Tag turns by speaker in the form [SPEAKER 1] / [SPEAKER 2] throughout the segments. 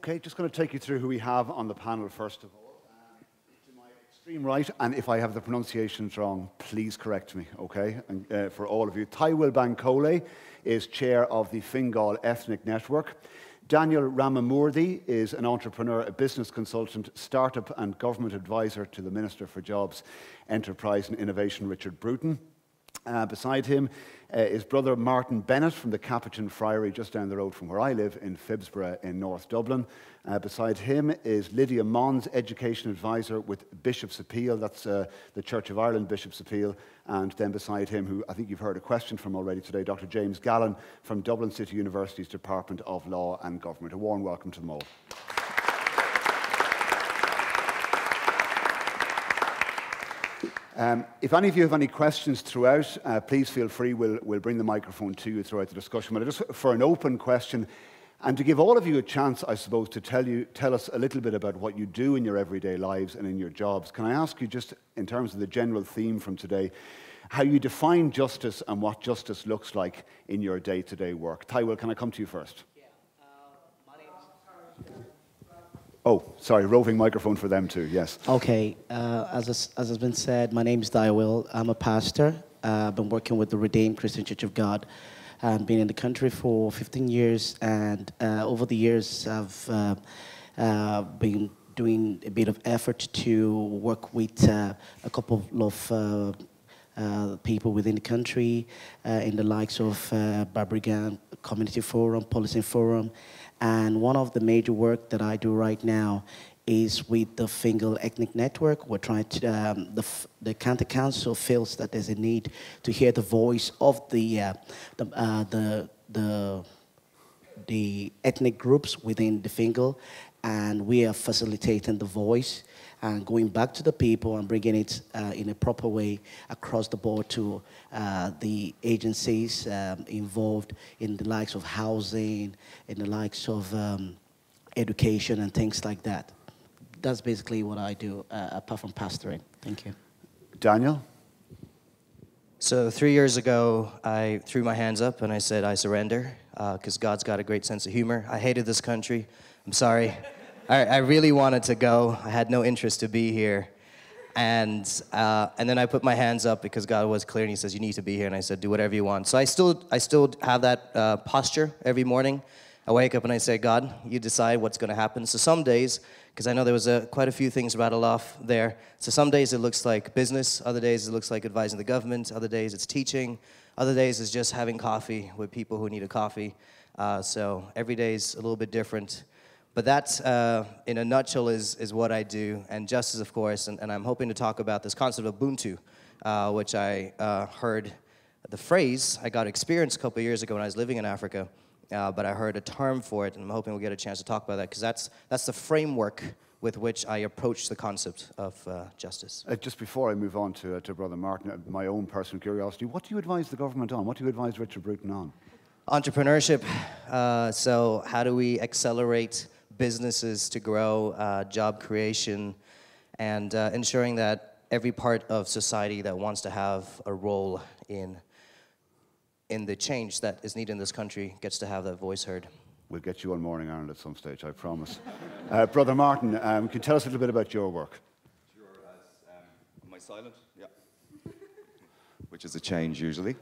[SPEAKER 1] Okay, just going to take you through who we have on the panel first of all. To my extreme right, and if I have the pronunciations wrong, please correct me, okay? And for all of you, Thywill Bankole is chair of the Fingal Ethnic Network. Daniel Ramamoorthy is an entrepreneur, a business consultant, startup and government advisor to the Minister for Jobs, Enterprise and Innovation, Richard Bruton. Beside him is brother Martin Bennett from the Capuchian Friary just down the road from where I live in Phibsborough in North Dublin. Beside him is Lydia, Monds, education advisor with Bishop's Appeal, that's the Church of Ireland Bishop's Appeal. And then beside him, who I think you've heard a question from already today, Dr. James Gallan from Dublin City University's Department of Law and Government. A warm welcome to them all. If any of you have any questions throughout, please feel free. We'll bring the microphone to you throughout the discussion. But just for an open question, and to give all of you a chance, I suppose, to tell us a little bit about what you do in your everyday lives and in your jobs, can I ask you just, in terms of the general theme from today, how you define justice and what justice looks like in your day-to-day work? Thywill, can I come to you first? Oh, sorry, roving microphone for them too, yes.
[SPEAKER 2] Okay, as has been said, my name is Thywill. I'm a pastor. I've been working with the Redeemed Christian Church of God and been in the country for 15 years. And over the years, I've been doing a bit of effort to work with a couple of people within the country in the likes of Barbrigan Community Forum, Policing Forum. And one of the major work that I do right now is with the Fingal Ethnic Network. We're trying to, the County Council feels that there's a need to hear the voice of the ethnic groups within the Fingal, and we are facilitating the voice and going back to the people and bringing it in a proper way across the board to the agencies involved in the likes of housing, in the likes of education and things like that. That's basically what I do, apart from pastoring. Thank you.
[SPEAKER 1] Daniel?
[SPEAKER 3] So 3 years ago, I threw my hands up and I said, I surrender, because God's got a great sense of humor. I hated this country. I'm sorry. I really wanted to go. I had no interest to be here. And then I put my hands up because God was clear and he says, you need to be here. And I said, do whatever you want. So I still have that posture every morning. I wake up and I say, God, you decide what's going to happen. So some days, because I know there was quite a few things rattled off there. So some days it looks like business. Other days it looks like advising the government. Other days it's teaching. Other days it's just having coffee with people who need a coffee. So every day is a little bit different. But that, in a nutshell, is what I do. And justice, of course, and I'm hoping to talk about this concept of Ubuntu, which I heard the phrase. I got experience a couple of years ago when I was living in Africa, but I heard a term for it, and I'm hoping we'll get a chance to talk about that, because that's the framework with which I approach the concept of justice.
[SPEAKER 1] Just before I move on to Brother Martin, my own personal curiosity, what do you advise the government on? What do you advise Richard Bruton on?
[SPEAKER 3] Entrepreneurship. So how do we accelerate businesses to grow, job creation, and ensuring that every part of society that wants to have a role in the change that is needed in this country gets to have that voice heard.
[SPEAKER 1] We'll get you on Morning Ireland at some stage, I promise. Brother Martin, can you tell us a little bit about your work?
[SPEAKER 4] Sure. Am I silent? Yeah. Which is a change, usually.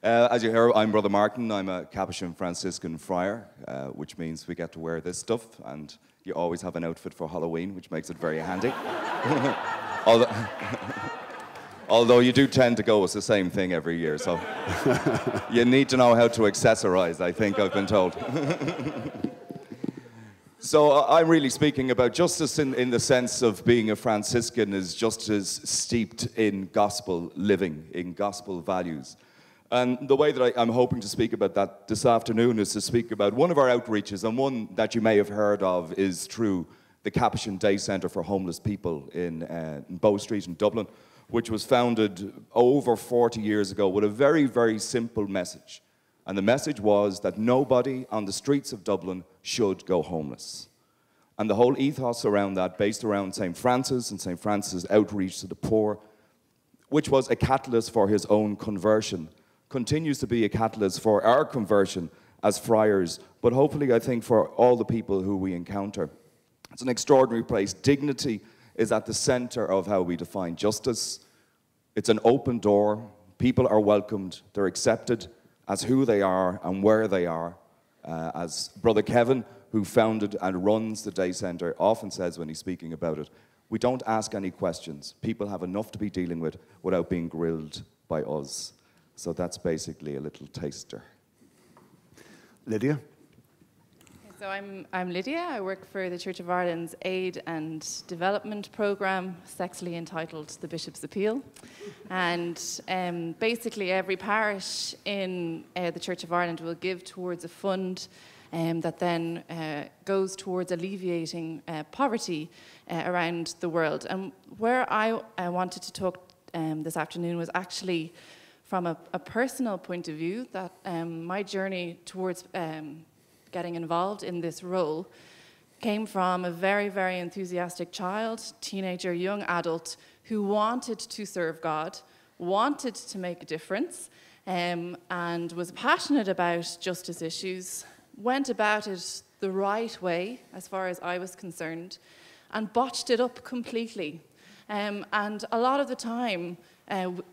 [SPEAKER 4] As you hear, I'm Brother Martin. I'm a Capuchin Franciscan friar, which means we get to wear this stuff, and you always have an outfit for Halloween, which makes it very handy. Although you do tend to go with the same thing every year, so you need to know how to accessorize, I think I've been told. So I'm really speaking about justice in the sense of being a Franciscan is just as steeped in gospel living, in gospel values. And the way that I'm hoping to speak about that this afternoon is to speak about one of our outreaches, and one that you may have heard of is through the Capuchin Day Centre for Homeless People in Bow Street in Dublin, which was founded over 40 years ago with a very, very simple message. And the message was that nobody on the streets of Dublin should go homeless. And the whole ethos around that, based around St. Francis and St. Francis' outreach to the poor, which was a catalyst for his own conversion, continues to be a catalyst for our conversion as friars, but hopefully I think for all the people who we encounter. It's an extraordinary place. Dignity is at the center of how we define justice. It's an open door. People are welcomed. They're accepted as who they are and where they are. As Brother Kevin, who founded and runs the day centre, often says when he's speaking about it, we don't ask any questions. People have enough to be dealing with without being grilled by us. So that's basically a little taster.
[SPEAKER 1] Lydia?
[SPEAKER 5] So I'm Lydia. I work for the Church of Ireland's Aid and Development Programme, sexily entitled The Bishop's Appeal. And basically every parish in the Church of Ireland will give towards a fund that then goes towards alleviating poverty around the world. And where I wanted to talk this afternoon was actually from a personal point of view, that my journey towards getting involved in this role came from a very, very enthusiastic child, teenager, young adult who wanted to serve God, wanted to make a difference, and was passionate about justice issues, went about it the right way, as far as I was concerned, and botched it up completely. And a lot of the time,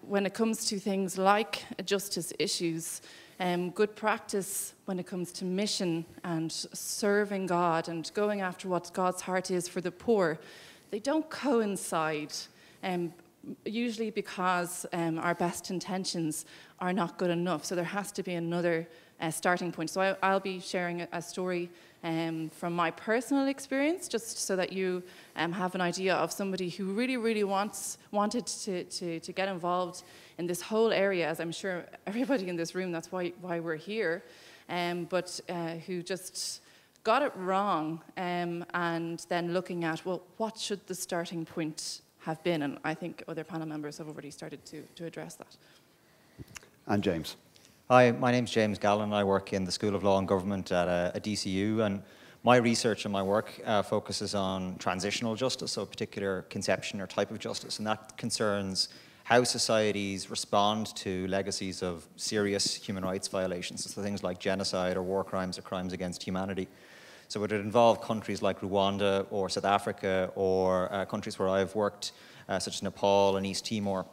[SPEAKER 5] when it comes to things like justice issues, good practice when it comes to mission and serving God and going after what God's heart is for the poor, they don't coincide, usually because our best intentions are not good enough. So there has to be another starting point. So I'll be sharing a story from my personal experience, just so that you have an idea of somebody who really, really wanted to get involved in this whole area, as I'm sure everybody in this room, that's why we're here, but who just got it wrong, and then looking at, well, what should the starting point have been? And I think other panel members have already started to address that.
[SPEAKER 1] And James.
[SPEAKER 6] Hi, my name's James Gallan. I work in the School of Law and Government at a DCU, and my research and my work focuses on transitional justice, so a particular conception or type of justice, and that concerns how societies respond to legacies of serious human rights violations, so things like genocide or war crimes or crimes against humanity. So it would involve countries like Rwanda or South Africa, or countries where I've worked, such as Nepal and East Timor.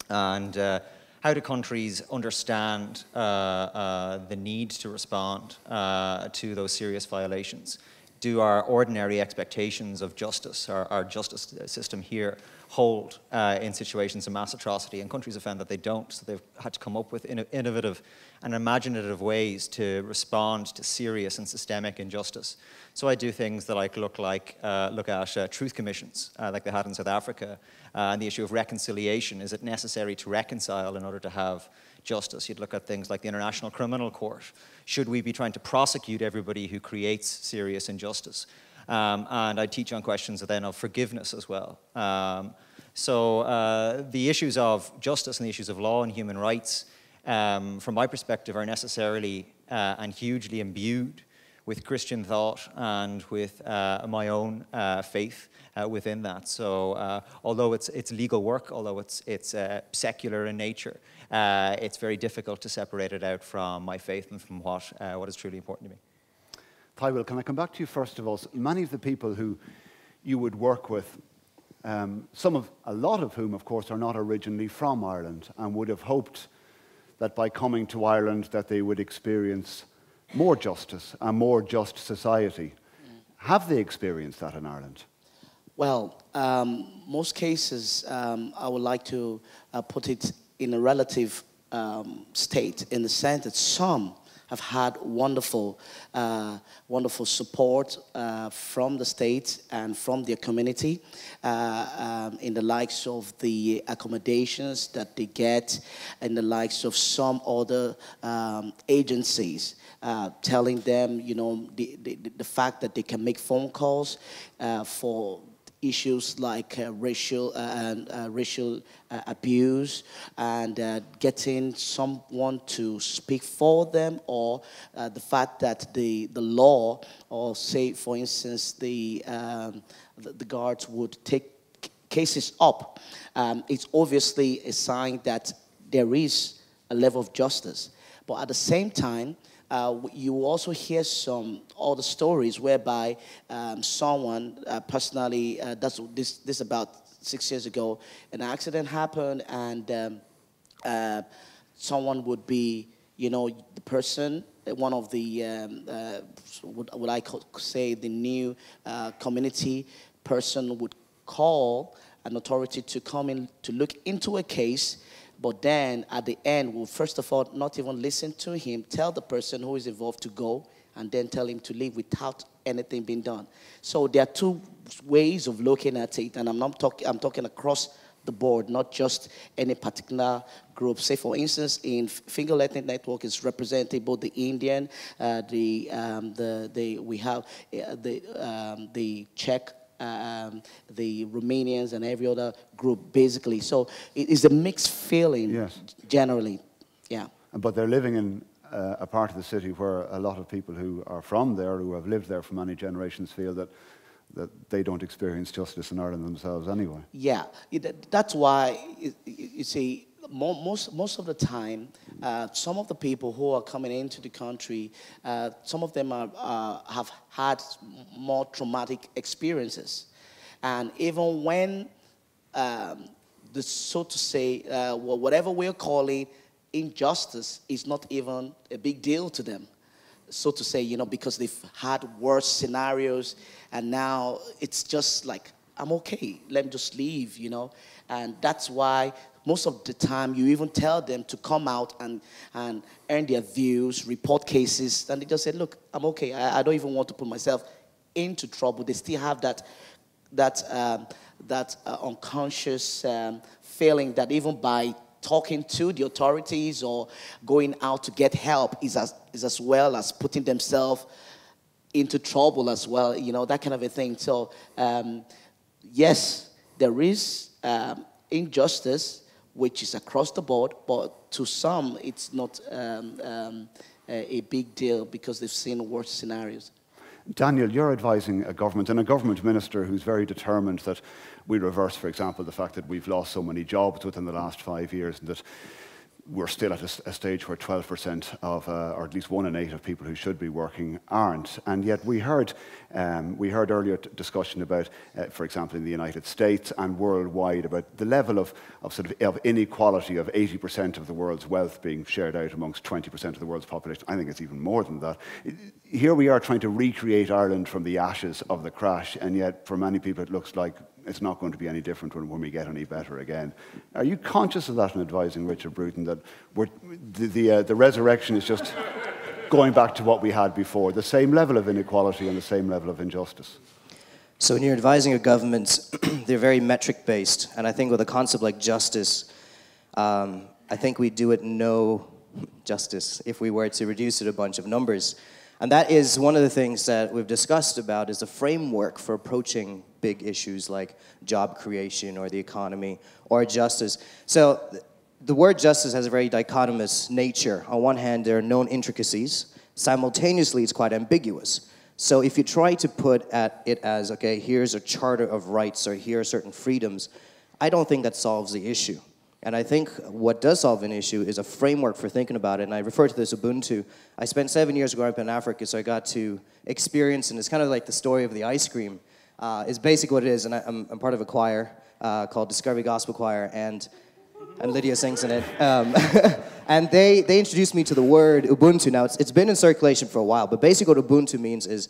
[SPEAKER 6] And how do countries understand the need to respond to those serious violations? Do our ordinary expectations of justice, our justice system here, hold in situations of mass atrocity? And countries have found that they don't, so they've had to come up with innovative and imaginative ways to respond to serious and systemic injustice. So I do things that look at truth commissions, like they had in South Africa, and the issue of reconciliation. Is it necessary to reconcile in order to have justice? You'd look at things like the International Criminal Court. Should we be trying to prosecute everybody who creates serious injustice? And I teach on questions then of forgiveness as well. So the issues of justice and the issues of law and human rights, from my perspective, are necessarily and hugely imbued with Christian thought and with my own faith within that. So although it's legal work, although it's secular in nature, it's very difficult to separate it out from my faith and from what is truly important to me.
[SPEAKER 1] Thywill, can I come back to you first of all? Many of the people who you would work with, a lot of whom, of course, are not originally from Ireland and would have hoped that by coming to Ireland that they would experience more justice, a more just society. Have they experienced that in Ireland?
[SPEAKER 2] Well, most cases, I would like to put it in a relative state, in the sense that some have had wonderful support from the state and from their community in the likes of the accommodations that they get, and the likes of some other agencies telling them, the fact that they can make phone calls for issues like racial abuse, and getting someone to speak for them, or the fact that the law, or say for instance the guards would take cases up. It's obviously a sign that there is a level of justice, but at the same time you also hear all the stories whereby someone personally, this about 6 years ago, an accident happened, and someone would be, the person, one of the, what I could say, the new community person would call an authority to come in to look into a case, but then at the end will first of all not even listen to him, tell the person who is involved to go, and then tell him to leave without anything being done. So there are two ways of looking at it, and I'm talking across the board, not just any particular group. Say, for instance, in Fingal Ethnic Network is represented both the Indian, we have the Czech, the Romanians, and every other group, basically. So it is a mixed feeling,
[SPEAKER 1] yes,
[SPEAKER 2] generally, yeah.
[SPEAKER 1] But they're living in a part of the city where a lot of people who are from there, who have lived there for many generations, feel that they don't experience justice in Ireland themselves anyway.
[SPEAKER 2] Yeah, that's why, you see, most of the time, some of the people who are coming into the country, some of them have had more traumatic experiences. And even when, so to say, whatever we're calling injustice is not even a big deal to them, so to say, because they've had worse scenarios, and now it's just like, I'm okay, let me just leave, And that's why most of the time you even tell them to come out and earn their views, report cases, and they just say, look, I'm okay, I don't even want to put myself into trouble. They still have that unconscious feeling that even by talking to the authorities or going out to get help is as well as putting themselves into trouble as well, that kind of a thing. So, yes, there is injustice, which is across the board, but to some, it's not a big deal because they've seen worse scenarios.
[SPEAKER 1] Daniel, you're advising a government, and a government minister who's very determined that we reverse, for example, the fact that we've lost so many jobs within the last 5 years, and that we're still at a stage where 12% of, or at least 1 in 8 of people who should be working aren't. And yet we heard earlier discussion about, for example, in the United States and worldwide, about the level of inequality of 80% of the world's wealth being shared out amongst 20% of the world's population. I think it's even more than that. Here we are trying to recreate Ireland from the ashes of the crash, and yet for many people it looks like it's not going to be any different when we get any better again. Are you conscious of that in advising Richard Bruton, that the resurrection is just going back to what we had before, the same level of inequality and the same level of injustice?
[SPEAKER 3] So when you're advising a government, they're very metric-based, and I think with a concept like justice, I think we do it no justice if we were to reduce it a bunch of numbers. And that is one of the things that we've discussed about, is the framework for approaching big issues like job creation or the economy or justice. So the word justice has a very dichotomous nature. On one hand, there are known intricacies. Simultaneously, it's quite ambiguous. So if you try to put it as, okay, here's a charter of rights or here are certain freedoms, I don't think that solves the issue. And I think what does solve an issue is a framework for thinking about it. And I refer to this Ubuntu. I spent 7 years growing up in Africa, so I got to experience, and it's kind of like the story of the ice cream. It's basically what it is, and I'm part of a choir called Discovery Gospel Choir, and Lydia sings in it. And they introduced me to the word Ubuntu. Now, it's been in circulation for a while, but basically what Ubuntu means is,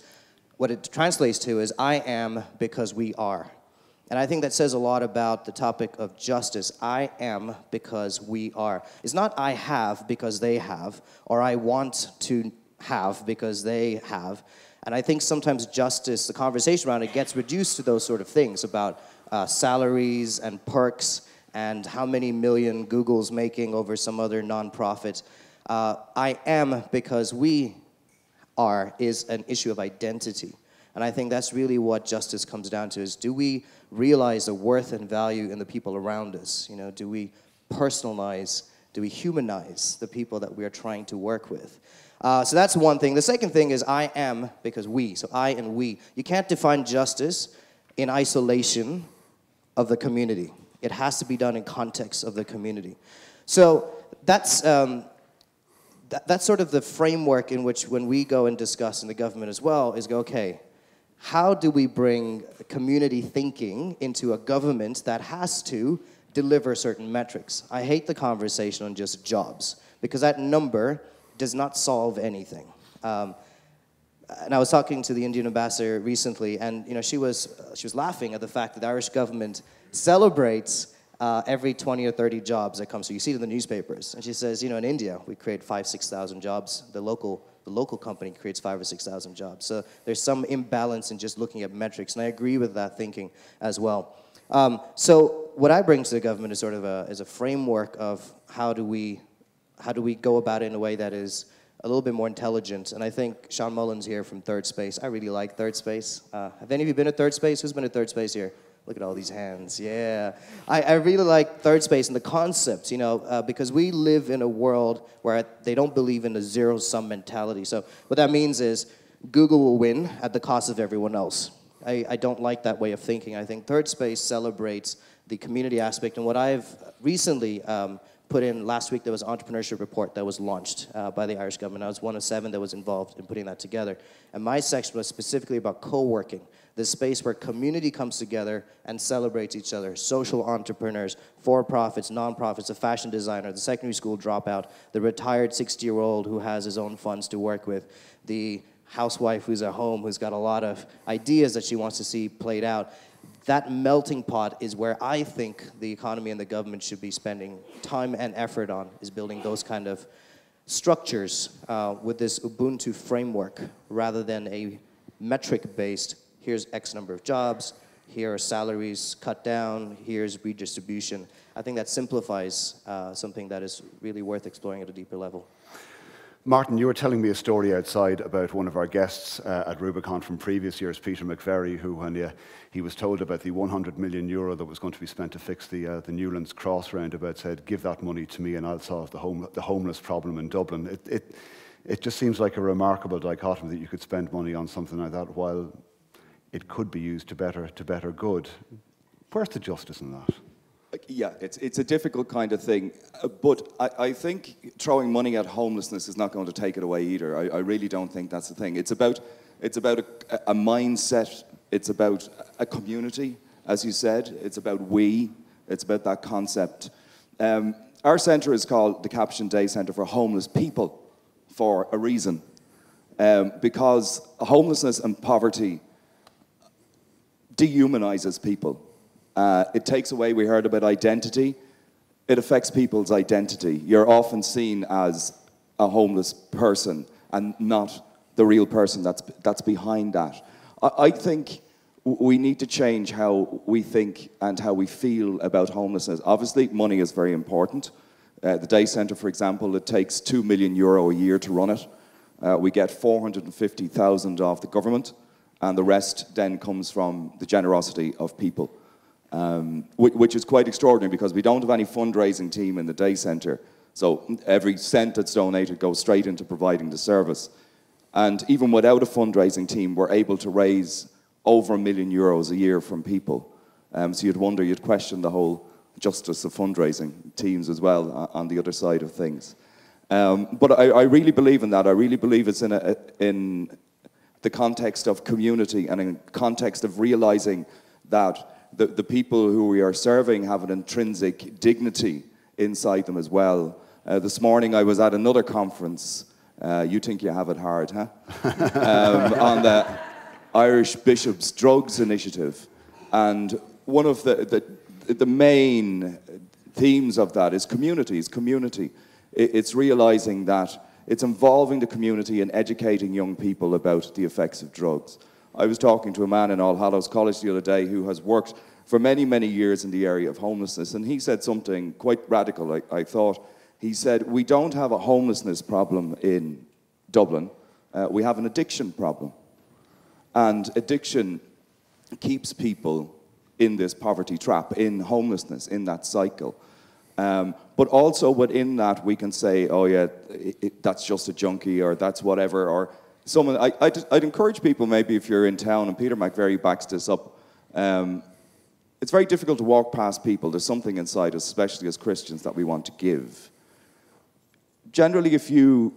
[SPEAKER 3] what it translates to is, I am because we are. And I think that says a lot about the topic of justice. I am because we are. It's not I have because they have, or I want to have because they have. And I think sometimes justice, the conversation around it, gets reduced to those sort of things about salaries and perks and how many million Google's making over some other nonprofit. I am because we are is an issue of identity. And I think that's really what justice comes down to, is do we realize the worth and value in the people around us? Do we personalize, do we humanize the people that we are trying to work with? So that's one thing. The second thing is I am because we, so I and we. You can't define justice in isolation of the community. It has to be done in context of the community. So that's that's sort of the framework in which when we go and discuss in the government as well, is go, okay, how do we bring community thinking into a government that has to deliver certain metrics? I hate the conversation on just jobs, because that number does not solve anything. And I was talking to the Indian ambassador recently, and she was laughing at the fact that the Irish government celebrates every 20 or 30 jobs that comes through. You see it in the newspapers. And she says, in India, we create 5,000, 6,000 jobs. The local company creates 5,000 or 6,000 jobs. So there's some imbalance in just looking at metrics, and I agree with that thinking as well. So what I bring to the government is sort of a framework of how do we go about it in a way that is a little bit more intelligent. And I think Sean Mullins here from Third Space, I really like Third Space. Have any of you been at Third Space? Who's been at Third Space here? Look at all these hands, yeah. I really like Third Space and the concept, because we live in a world where they don't believe in a zero-sum mentality. So what that means is Google will win at the cost of everyone else. I don't like that way of thinking. I think Third Space celebrates the community aspect, and what I've recently put in last week, there was an entrepreneurship report that was launched by the Irish government. I was one of 7 that was involved in putting that together. And my section was specifically about co-working, this space where community comes together and celebrates each other. Social entrepreneurs, for-profits, non-profits, a fashion designer, the secondary school dropout, the retired 60-year-old who has his own funds to work with, the housewife who's at home who's got a lot of ideas that she wants to see played out. That melting pot is where I think the economy and the government should be spending time and effort on, is building those kind of structures with this Ubuntu framework rather than a metric-based, here's X number of jobs, here are salaries cut down, here's redistribution. I think that simplifies something that is really worth exploring at a deeper level.
[SPEAKER 1] Martin, you were telling me a story outside about one of our guests at Rubicon from previous years, Peter McVerry, who when he was told about the €100 million that was going to be spent to fix the Newlands Cross roundabout, said, give that money to me and I'll solve the homeless problem in Dublin. It just seems like a remarkable dichotomy that you could spend money on something like that while it could be used to better good. Where's the justice in that?
[SPEAKER 4] Yeah, it's a difficult kind of thing, but I think throwing money at homelessness is not going to take it away either. I really don't think that's the thing. It's about a mindset. It's about a community, as you said. It's about we. It's about that concept. Our centre is called the Capuchian Day Centre for Homeless People for a reason, because homelessness and poverty dehumanizes people. It takes away, we heard about identity, it affects people's identity. You're often seen as a homeless person and not the real person that's behind that. I think we need to change how we think and how we feel about homelessness. Obviously, money is very important. The Day Centre, for example, it takes €2 million a year to run it. We get 450,000 off the government, and the rest then comes from the generosity of people. Which is quite extraordinary because we don't have any fundraising team in the Day Centre. So every cent that's donated goes straight into providing the service. And even without a fundraising team, we're able to raise over €1 million a year from people. So you'd question the whole justice of fundraising teams as well on the other side of things. But I really believe in that. I really believe it's in the context of community and in context of realizing that the people who we are serving have an intrinsic dignity inside them as well. This morning I was at another conference, you think you have it hard, huh? On the Irish Bishops' Drugs Initiative. And one of the main themes of that is community. It's realizing that it's involving the community and educating young people about the effects of drugs. I was talking to a man in All Hallows College the other day who has worked for many, many years in the area of homelessness, and he said something quite radical, I thought. He said, we don't have a homelessness problem in Dublin, we have an addiction problem. And addiction keeps people in this poverty trap, in homelessness, in that cycle. But also within that, we can say, oh yeah, that's just a junkie, or that's whatever, or someone. I'd encourage people, maybe if you're in town, and Peter McVerry backs this up, it's very difficult to walk past people. There's something inside us, especially as Christians, that we want to give. generally, if you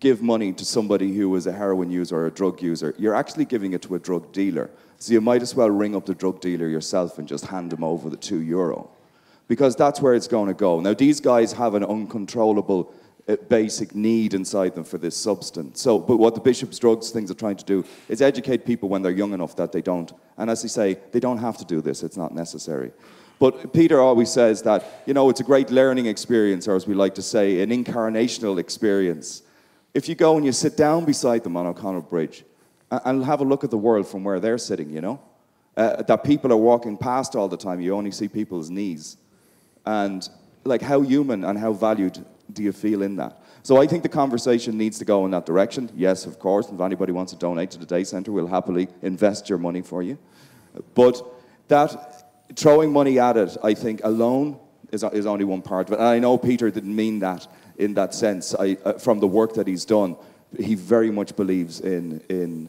[SPEAKER 4] give money to somebody who is a heroin user or a drug user, you're actually giving it to a drug dealer. So you might as well ring up the drug dealer yourself and just hand them over the €2. Because that's where it's going to go. Now, these guys have an uncontrollable basic need inside them for this substance. So, but what the Bishop's Drugs things are trying to do is educate people when they're young enough that they don't, and as they say, they don't have to do this, it's not necessary. But Peter always says that, you know, it's a great learning experience, or as we like to say, an incarnational experience. If you go and you sit down beside them on O'Connell Bridge and have a look at the world from where they're sitting, you know, that people are walking past all the time, you only see people's knees. And like, how human and how valued do you feel in that? So I think the conversation needs to go in that direction. Yes, of course, if anybody wants to donate to the day centre, we'll happily invest your money for you. But that throwing money at it, I think, alone is only one part of it. And I know Peter didn't mean that in that sense. From the work that he's done, he very much believes in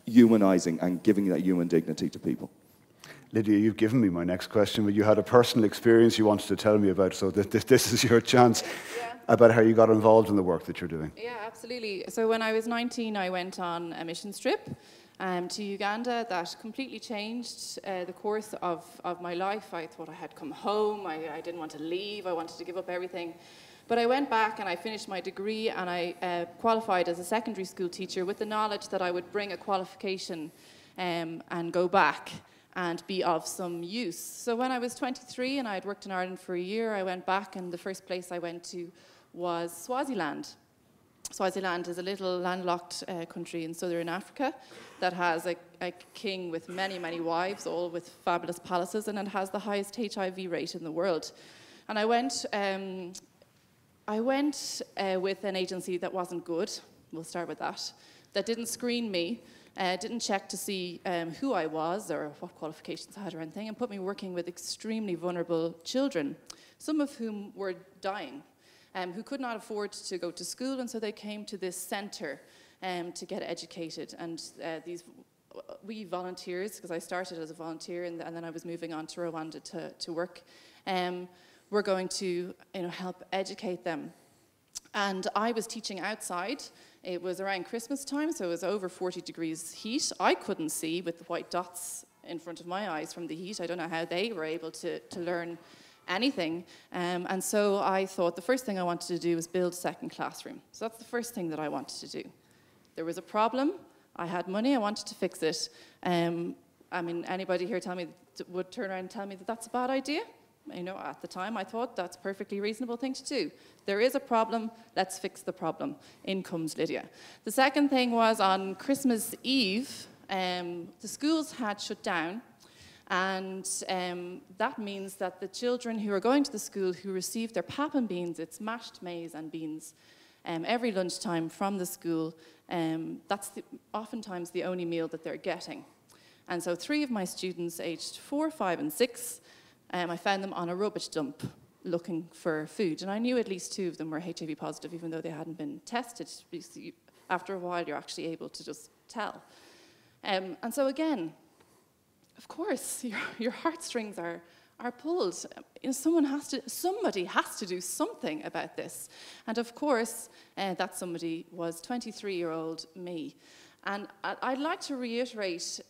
[SPEAKER 4] humanizing and giving that human dignity to people.
[SPEAKER 1] Lydia, you've given me my next question, but you had a personal experience you wanted to tell me about, so this is your chance about how you got involved in the work that you're doing.
[SPEAKER 5] Yeah, absolutely. So when I was 19, I went on a missions trip to Uganda that completely changed the course of my life. I thought I had come home, I didn't want to leave, I wanted to give up everything. But I went back and I finished my degree and I qualified as a secondary school teacher with the knowledge that I would bring a qualification and go back and be of some use. So when I was 23 and I had worked in Ireland for a year, I went back and the first place I went to was Swaziland. Swaziland is a little landlocked country in southern Africa that has a king with many, many wives, all with fabulous palaces, and it has the highest HIV rate in the world. And I went with an agency that wasn't good, we'll start with that didn't screen me, didn't check to see who I was or what qualifications I had or anything, and put me working with extremely vulnerable children, some of whom were dying, who could not afford to go to school, and so they came to this centre to get educated. And we volunteers, because I started as a volunteer and then I was moving on to Rwanda to work, we're going to help educate them. And I was teaching outside. It was around Christmas time, so it was over 40 degrees heat. I couldn't see with the white dots in front of my eyes from the heat. I don't know how they were able to learn anything. And so I thought the first thing I wanted to do was build a second classroom. So that's the first thing that I wanted to do. There was a problem. I had money. I wanted to fix it. I mean, anybody here would turn around and tell me that that's a bad idea? At the time I thought that's a perfectly reasonable thing to do. There is a problem, let's fix the problem. In comes Lydia. The second thing was on Christmas Eve, the schools had shut down, and that means that the children who are going to the school who receive their pap and beans, it's mashed maize and beans, every lunchtime from the school, that's oftentimes the only meal that they're getting. And so 3 of my students aged 4, 5 and 6, I found them on a rubbish dump looking for food. And I knew at least 2 of them were HIV positive, even though they hadn't been tested. After a while, you're actually able to just tell. And so again, of course, your heartstrings are pulled. Somebody has to do something about this. And of course, that somebody was 23-year-old me. And I'd like to reiterate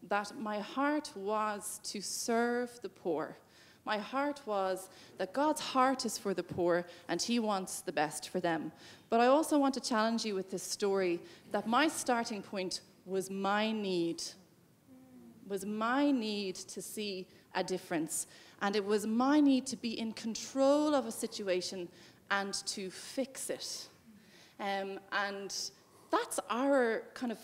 [SPEAKER 5] that my heart was to serve the poor. My heart was that God's heart is for the poor and he wants the best for them. But I also want to challenge you with this story that my starting point was my need. Was my need to see a difference. And it was my need to be in control of a situation and to fix it. And that's our kind of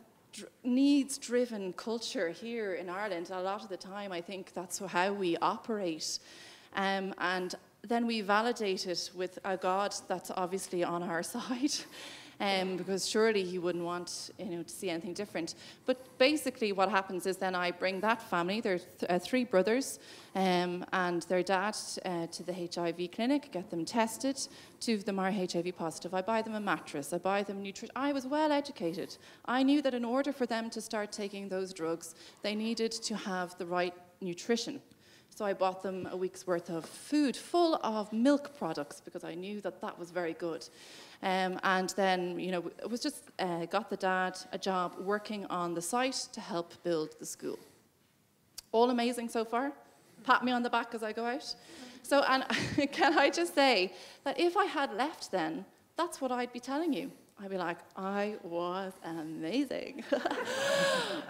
[SPEAKER 5] needs-driven culture here in Ireland. A lot of the time, I think that's how we operate. And then we validate it with a God that's obviously on our side. Because surely he wouldn't want to see anything different. But basically what happens is then I bring that family, there are 3 brothers, and their dad to the HIV clinic, get them tested. 2 of them are HIV positive. I buy them a mattress, I buy them nutrition. I was well educated. I knew that in order for them to start taking those drugs, they needed to have the right nutrition. So I bought them a week's worth of food full of milk products because I knew that that was very good. And then, you know, it was just got the dad a job working on the site to help build the school. All amazing so far. Pat me on the back as I go out. So, and can I just say that if I had left then, that's what I'd be telling you. I'd be like, I was amazing.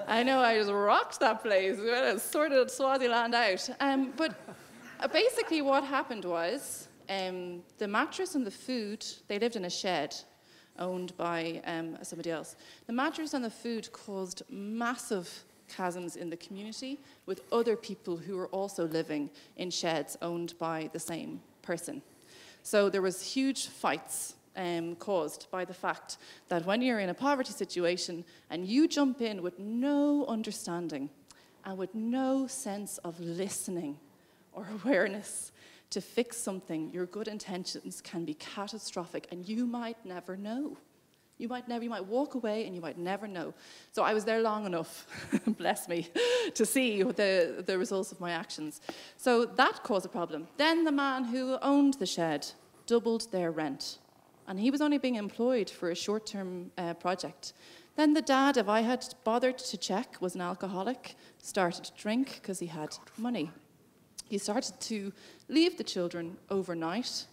[SPEAKER 5] I know I just rocked that place. I sorted Swaziland out. But basically what happened was the mattress and the food, they lived in a shed owned by somebody else. The mattress and the food caused massive chasms in the community with other people who were also living in sheds owned by the same person. So there was huge fights caused by the fact that when you're in a poverty situation and you jump in with no understanding and with no sense of listening or awareness to fix something, your good intentions can be catastrophic and you might never know. You might walk away and you might never know. So I was there long enough, bless me, to see the results of my actions. So that caused a problem. Then the man who owned the shed doubled their rent. And he was only being employed for a short-term project. Then the dad, if I had bothered to check, was an alcoholic, started to drink because he had money. He started to leave the children overnight,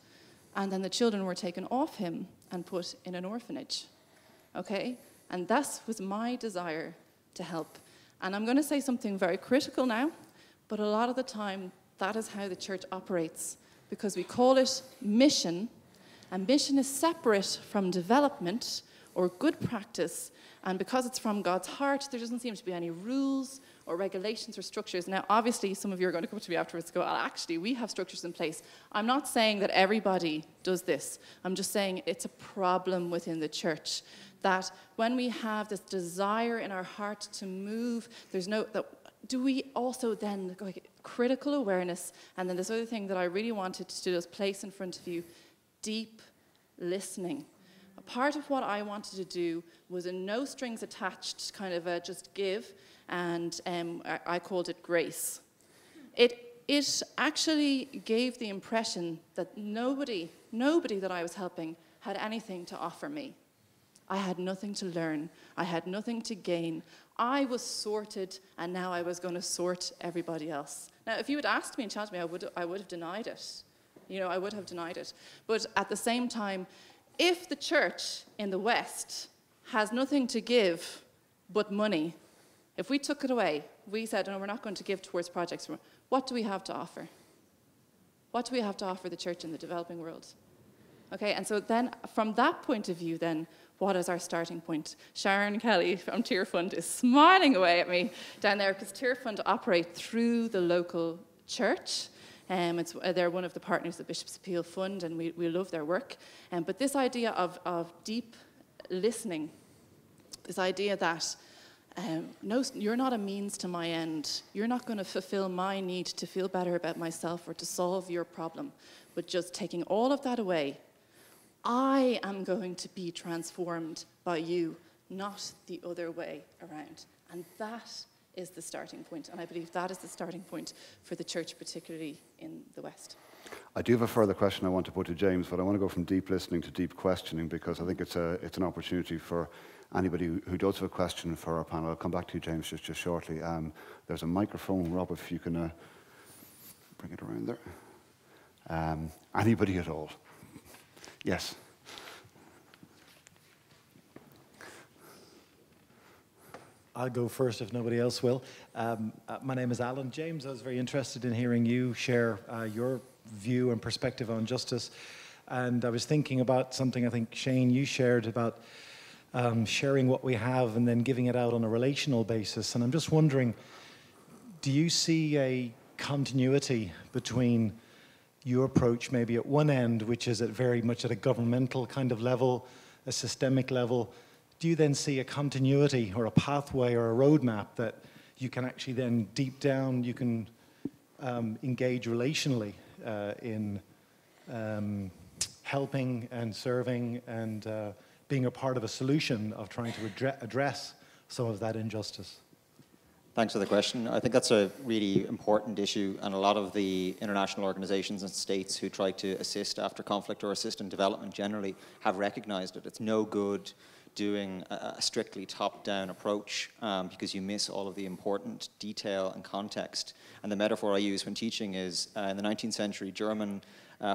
[SPEAKER 5] and then the children were taken off him and put in an orphanage. Okay? And that was my desire to help. And I'm going to say something very critical now, but a lot of the time, that is how the church operates, because we call it mission, and mission is separate from development or good practice, and because it's from God's heart, there doesn't seem to be any rules or regulations or structures. Now, obviously, some of you are going to come to me afterwards and go, actually, we have structures in place. I'm not saying that everybody does this. I'm just saying it's a problem within the church, that when we have this desire in our heart to move, do we also then go like critical awareness? And then this other thing that I really wanted to do is place in front of you, deep listening. A part of what I wanted to do was a no strings attached kind of a just give, and I called it grace. It actually gave the impression that nobody that I was helping had anything to offer me. I had nothing to learn. I had nothing to gain. I was sorted, and now I was going to sort everybody else. Now, if you had asked me and challenged me, I would have denied it. You know, I would have denied it. But at the same time, if the church in the West has nothing to give but money, if we took it away, we said, no, we're not going to give towards projects, what do we have to offer? What do we have to offer the church in the developing world? Okay, and so then, from that point of view then, what is our starting point? Sharon Kelly from Tear Fund is smiling away at me down there, because Tear Fund operate through the local church. They're one of the partners of the Bishop's Appeal Fund, and we love their work. But this idea of deep listening, this idea that no, you're not a means to my end. You're not going to fulfill my need to feel better about myself or to solve your problem. But just taking all of that away, I am going to be transformed by you, not the other way around. And that is the starting point, and I believe that is the starting point for the church, particularly in the West.
[SPEAKER 1] I do have a further question I want to put to James, but I want to go from deep listening to deep questioning, because I think it's an opportunity for anybody who does have a question for our panel. I'll come back to you, James, just shortly. There's a microphone, Rob, if you can bring it around there. Anybody at all? Yes.
[SPEAKER 7] I'll go first if nobody else will. My name is Alan. James, I was very interested in hearing you share your view and perspective on justice. And I was thinking about something I think, Shane, you shared about sharing what we have and then giving it out on a relational basis. And I'm just wondering, do you see a continuity between your approach maybe at one end, which is at very much at a governmental kind of level, a systemic level? Do you then see a continuity or a pathway or a roadmap that you can actually then deep down, you can engage relationally in helping and serving and being a part of a solution of trying to address some of that injustice?
[SPEAKER 6] Thanks for the question. I think that's a really important issue, and a lot of the international organizations and states who try to assist after conflict or assist in development generally have recognized it. It's no good doing a strictly top-down approach because you miss all of the important detail and context. And the metaphor I use when teaching is in the 19th century, German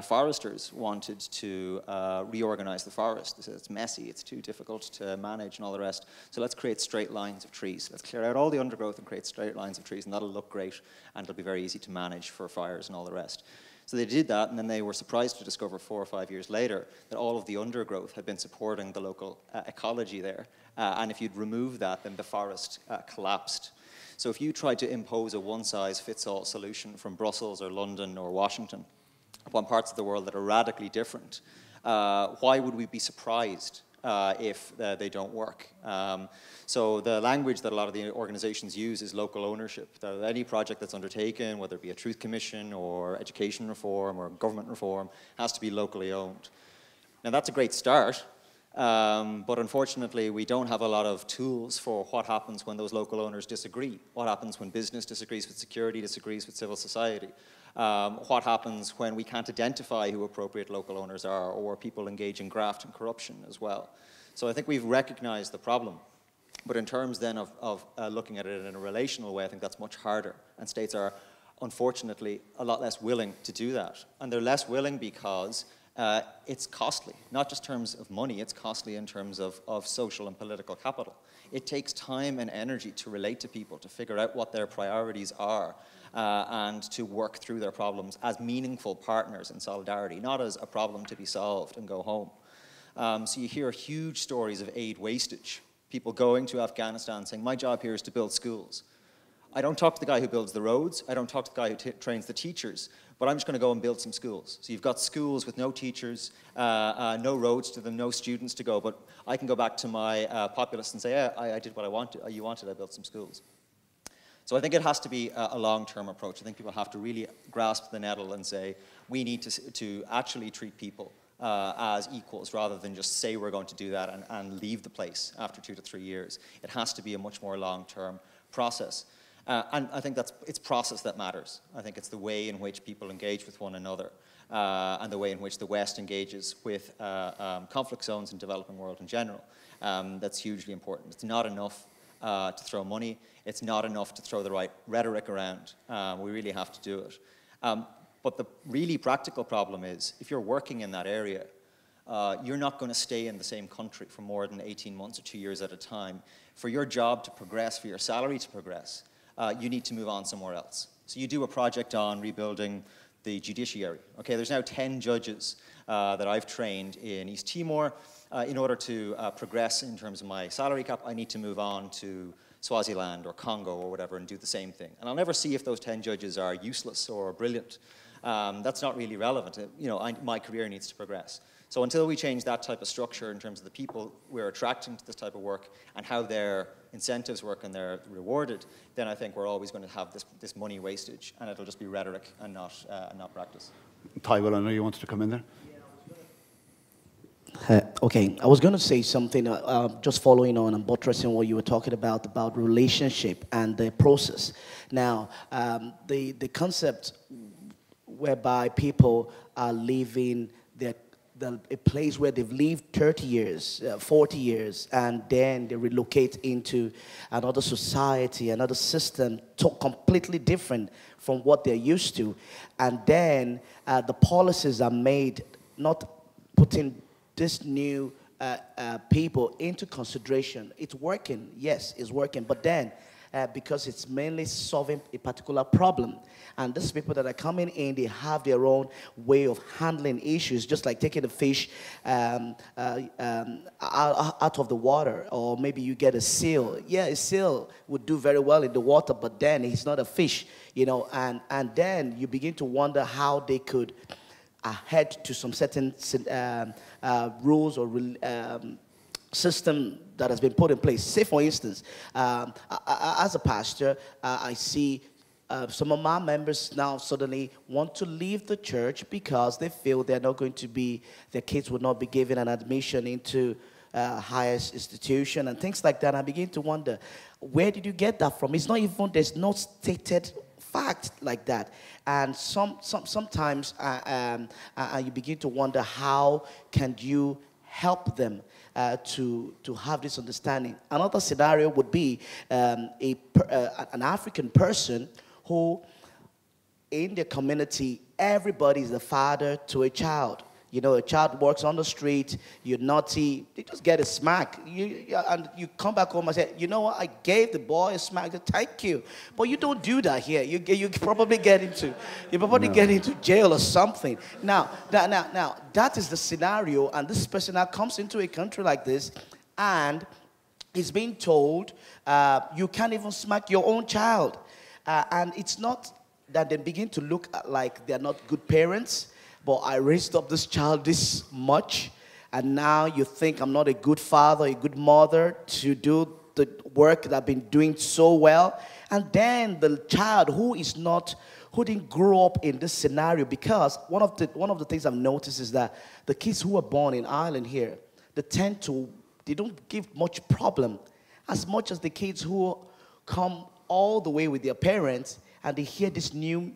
[SPEAKER 6] foresters wanted to reorganize the forest. They said it's messy, it's too difficult to manage and all the rest. So let's create straight lines of trees. Let's clear out all the undergrowth and create straight lines of trees, and that'll look great, and it'll be very easy to manage for fires and all the rest. So they did that, and then they were surprised to discover 4 or 5 years later that all of the undergrowth had been supporting the local ecology there. And if you'd remove that, then the forest collapsed. So if you tried to impose a one-size-fits-all solution from Brussels or London or Washington upon parts of the world that are radically different, why would we be surprised if they don't work? So the language that a lot of the organizations use is local ownership. Any project that's undertaken, whether it be a truth commission or education reform or government reform, has to be locally owned. Now that's a great start, but unfortunately we don't have a lot of tools for what happens when those local owners disagree. What happens when business disagrees with security, disagrees with civil society? What happens when we can't identify who appropriate local owners are, or people engage in graft and corruption as well? So I think we've recognized the problem. But in terms then of looking at it in a relational way, I think that's much harder. And states are, unfortunately, a lot less willing to do that. And they're less willing because it's costly, not just in terms of money, it's costly in terms of social and political capital. It takes time and energy to relate to people, to figure out what their priorities are, and to work through their problems as meaningful partners in solidarity, not as a problem to be solved and go home. So you hear huge stories of aid wastage. People going to Afghanistan saying, my job here is to build schools. I don't talk to the guy who builds the roads, I don't talk to the guy who trains the teachers, but I'm just going to go and build some schools. So you've got schools with no teachers, no roads to them, no students to go, but I can go back to my populace and say, yeah, I did what I wanted, you wanted, I built some schools. So I think it has to be a long-term approach. I think people have to really grasp the nettle and say, we need to actually treat people as equals rather than just say we're going to do that and leave the place after 2 to 3 years. It has to be a much more long-term process. And I think it's process that matters. I think it's the way in which people engage with one another and the way in which the West engages with conflict zones and developing world in general. That's hugely important. It's not enough to throw money. It's not enough to throw the right rhetoric around. We really have to do it. But the really practical problem is, if you're working in that area, you're not going to stay in the same country for more than 18 months or 2 years at a time. For your job to progress, for your salary to progress, you need to move on somewhere else. So you do a project on rebuilding the judiciary. Okay, there's now 10 judges that I've trained in East Timor. In order to progress in terms of my salary cap, I need to move on to Swaziland or Congo or whatever and do the same thing. And I'll never see if those 10 judges are useless or brilliant. That's not really relevant. My career needs to progress. So until we change that type of structure in terms of the people we're attracting to this type of work and how their incentives work and they're rewarded, then I think we're always going to have this money wastage, and it'll just be rhetoric and not practice.
[SPEAKER 1] Thywill, I know you wanted to come in there.
[SPEAKER 2] Okay, I was going to say something, just following on and buttressing what you were talking about relationship and the process. Now, the concept whereby people are leaving a place where they've lived 30 years, 40 years, and then they relocate into another society, another system, completely different from what they're used to. And then the policies are made not putting this new people into consideration. It's working, yes, it's working, but then because it's mainly solving a particular problem. And these people that are coming in, they have their own way of handling issues, just like taking a fish out of the water, or maybe you get a seal. Yeah, a seal would do very well in the water, but then he's not a fish, and then you begin to wonder how they could adhere to some certain rules or system that has been put in place. Say, for instance, as a pastor, I see some of my members now suddenly want to leave the church because they feel they're not going to be, their kids will not be given an admission into highest institution and things like that. I begin to wonder, where did you get that from? It's not even, there's no stated fact like that. And sometimes you begin to wonder, how can you help them to have this understanding? Another scenario would be an African person who, in their community, everybody is a father to a child. You know, a child walks on the street, you're naughty, they just get a smack. And you come back home and say, you know what, I gave the boy a smack, thank you. But you don't do that here. You probably get into jail or something. Now, that is the scenario, and this person now comes into a country like this, and is being told, you can't even smack your own child. And it's not that they begin to look like they're not good parents, but I raised up this child this much, and now you think I'm not a good father, a good mother to do the work that I've been doing so well. And then the child who didn't grow up in this scenario, because one of the things I've noticed is that the kids who are born in Ireland here, they don't give much problem as much as the kids who come all the way with their parents and they hear this new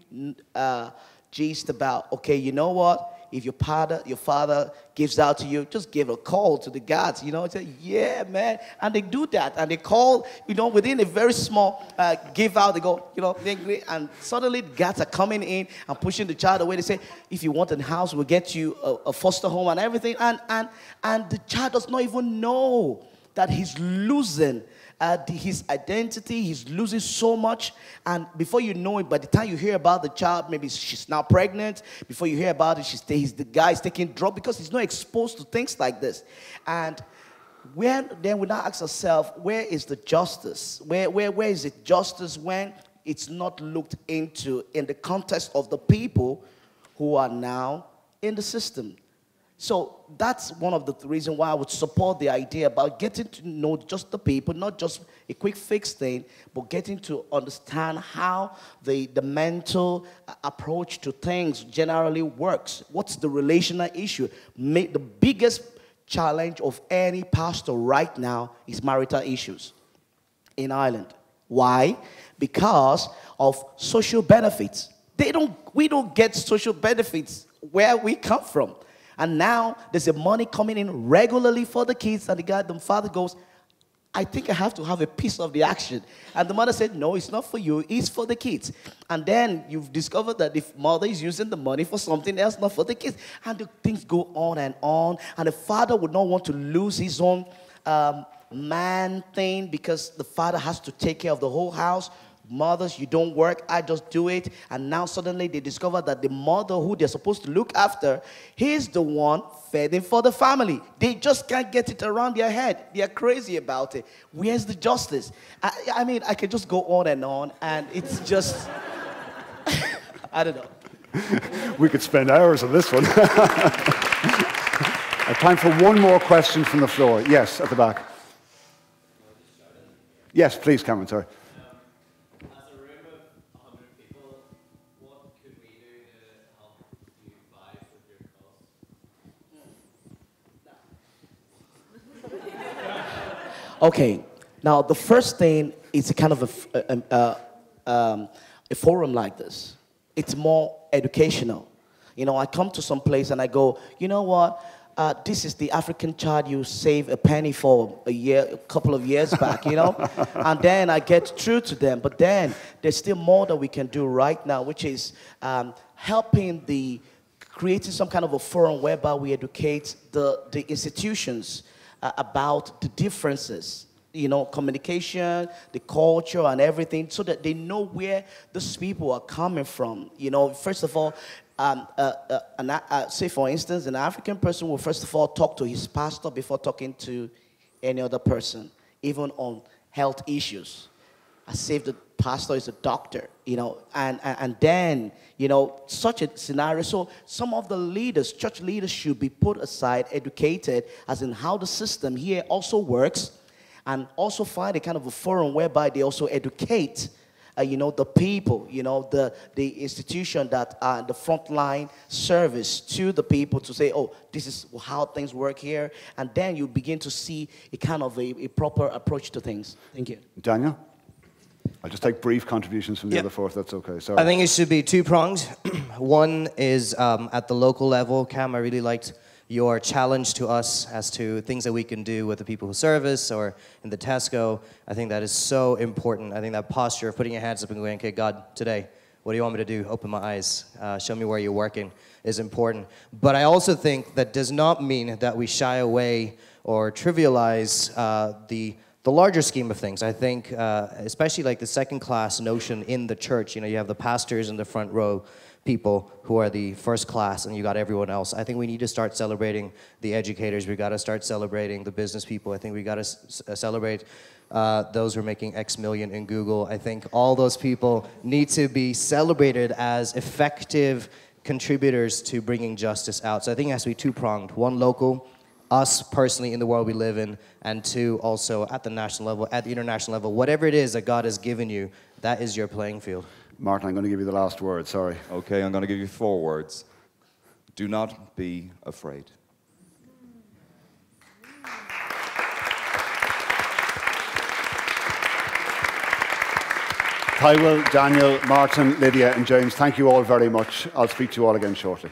[SPEAKER 2] gist about, okay, you know what? If your father gives out to you, just give a call to the guards, you know, say, yeah, man. And they do that, and they call, you know, within a very small give out, they go, you know, and suddenly the guards are coming in and pushing the child away. They say, if you want a house, we'll get you a foster home and everything. And the child does not even know that he's losing his identity. He's losing so much, and before you know it, by the time you hear about the child, maybe she's now pregnant. Before you hear about it, the guy is taking drugs because he's not exposed to things like this. And then we now ask ourselves, where is the justice? Where is it justice when it's not looked into in the context of the people who are now in the system? So that's one of the reasons why I would support the idea about getting to know just the people, not just a quick fix thing, but getting to understand how the mental approach to things generally works. What's the relational issue? The biggest challenge of any pastor right now is marital issues in Ireland. Why? Because of social benefits. We don't get social benefits where we come from. And now there's a money coming in regularly for the kids, and the father goes, I think I have to have a piece of the action. And the mother said, no, it's not for you, it's for the kids. And then you've discovered that the mother is using the money for something else, not for the kids. And the things go on, and the father would not want to lose his own man thing, because the father has to take care of the whole house. Mothers, you don't work, I just do it. And now suddenly they discover that the mother who they're supposed to look after, he's the one fending for the family. They just can't get it around their head. They're crazy about it. Where's the justice? I mean, I could just go on, and it's just, I don't know.
[SPEAKER 1] We could spend hours on this one. Time for one more question from the floor. Yes, at the back. Yes, please, Cameron, sorry.
[SPEAKER 2] Okay, now the first thing is a kind of a forum like this. It's more educational. You know, I come to some place and I go, you know what? This is the African child you save a penny for a couple of years back, you know? And then I get through to them. But then there's still more that we can do right now, which is creating some kind of a forum whereby we educate the institutions about the differences, you know, communication, the culture and everything, so that they know where these people are coming from. You know, first of all, say for instance, an African person will first of all talk to his pastor before talking to any other person, even on health issues. As if the pastor is a doctor, you know, and then, you know, such a scenario. So some of the leaders, church leaders, should be put aside, educated, as in how the system here also works, and also find a kind of a forum whereby they also educate the people, the institution that are the frontline service to the people to say, oh, this is how things work here. And then you begin to see a kind of a proper approach to things. Thank you.
[SPEAKER 1] Daniel? I'll just take brief contributions from the other four, if that's okay. Sorry.
[SPEAKER 3] I think it should be two-pronged. One is at the local level. Cam, I really liked your challenge to us as to things that we can do with the people who service or in the Tesco. I think that is so important. I think that posture of putting your hands up and going, okay, God, today, what do you want me to do? Open my eyes. Show me where you're working is important. But I also think that does not mean that we shy away or trivialize the larger scheme of things. I think, especially like the second-class notion in the church, you have the pastors in the front row, people who are the first class, and you got everyone else. I think we need to start celebrating the educators. We got to start celebrating the business people. I think we got to celebrate those who are making X million in Google. I think all those people need to be celebrated as effective contributors to bringing justice out. So I think it has to be two-pronged. One, local, us personally in the world we live in, and two, also at the national level, at the international level. Whatever it is that God has given you, that is your playing field.
[SPEAKER 1] Martin, I'm going to give you the last word, sorry.
[SPEAKER 4] Okay, I'm going to give you 4 words. Do not be afraid.
[SPEAKER 1] Thywill, Daniel, Martin, Lydia and James, thank you all very much. I'll speak to you all again shortly.